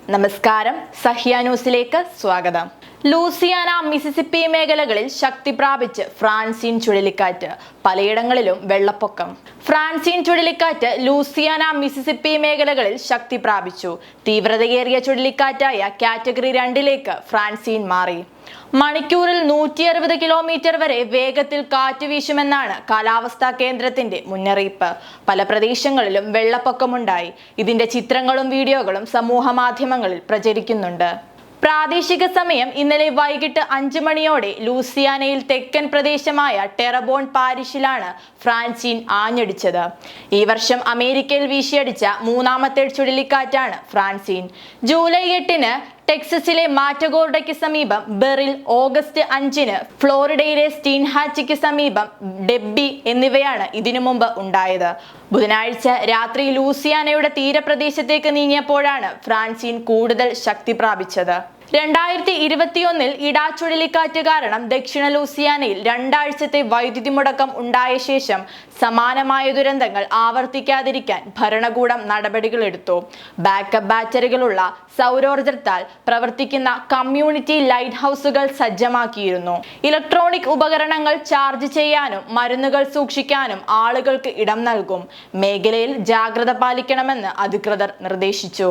നമസ്കാരം, സഹ്യ ന്യൂസിലേക്ക് സ്വാഗതം. ലൂസിയാന, മിസിസിപ്പി മേഖലകളിൽ ശക്തി പ്രാപിച്ച് ഫ്രാൻസിൻ ചുഴലിക്കാറ്റ്. പലയിടങ്ങളിലും വെള്ളപ്പൊക്കം. ഫ്രാൻസിൻ ചുഴലിക്കാറ്റ് ലൂസിയാന, മിസിസിപ്പി മേഖലകളിൽ ശക്തി പ്രാപിച്ചു. തീവ്രതയേറിയ ചുഴലിക്കാറ്റായ കാറ്റഗറി 2ലേക്ക് ഫ്രാൻസിൻ മാറി. മണിക്കൂറിൽ 160 കിലോമീറ്റർ വരെ വേഗത്തിൽ കാറ്റ് വീശുമെന്നാണ് കാലാവസ്ഥാ കേന്ദ്രത്തിന്റെ മുന്നറിയിപ്പ്. പല പ്രദേശങ്ങളിലും വെള്ളപ്പൊക്കമുണ്ടായി. ഇതിന്റെ ചിത്രങ്ങളും വീഡിയോകളും സമൂഹ മാധ്യമങ്ങളിൽ പ്രചരിക്കുന്നുണ്ട്. പ്രാദേശിക സമയം ഇന്നലെ വൈകിട്ട് 5 മണിയോടെ ലൂസിയാനയിൽ തെക്കൻ പ്രദേശമായ ടെറബോൺ പാരിഷിലാണ് ഫ്രാൻസിൻ ആഞ്ഞടിച്ചത്. ഈ വർഷം അമേരിക്കയിൽ വീശിയടിച്ച മൂന്നാമത്തെ ചുഴലിക്കാറ്റാണ് ഫ്രാൻസിൻ. ജൂലൈ 8-ന് ടെക്സസിലെ മാറ്റഗോർഡയ്ക്ക് സമീപം ബെറിൽ, ഓഗസ്റ്റ് 5-ന് ഫ്ലോറിഡയിലെ സ്റ്റീൻഹാച്ചിക്ക് സമീപം ഡെബ്ബി എന്നിവയാണ് ഇതിനു മുമ്പ് ഉണ്ടായത്. ബുധനാഴ്ച രാത്രി ലൂസിയാനയുടെ തീരപ്രദേശത്തേക്ക് നീങ്ങിയപ്പോഴാണ് ഫ്രാൻസിൻ കൂടുതൽ ശക്തി പ്രാപിച്ചത്. 2021-ൽ ഇഡാ ചുഴലിക്കാറ്റ് കാരണം ദക്ഷിണ ലൂസിയാനയിൽ 2 ആഴ്ചത്തെ വൈദ്യുതി മുടക്കം ഉണ്ടായ ശേഷം സമാനമായ ദുരന്തങ്ങൾ ആവർത്തിക്കാതിരിക്കാൻ ഭരണകൂടം നടപടികളെടുത്തു. ബാക്കപ്പ് ബാറ്ററികളുള്ള സൗരോർജ്ജത്താൽ പ്രവർത്തിക്കുന്ന കമ്മ്യൂണിറ്റി ലൈറ്റ് ഹൗസുകൾ സജ്ജമാക്കിയിരുന്നു. ഇലക്ട്രോണിക് ഉപകരണങ്ങൾ ചാർജ് ചെയ്യാനും മരുന്നുകൾ സൂക്ഷിക്കാനും ആളുകൾക്ക് ഇടം നൽകും. മേഖലയിൽ ജാഗ്രത പാലിക്കണമെന്ന് അധികൃതർ നിർദ്ദേശിച്ചു.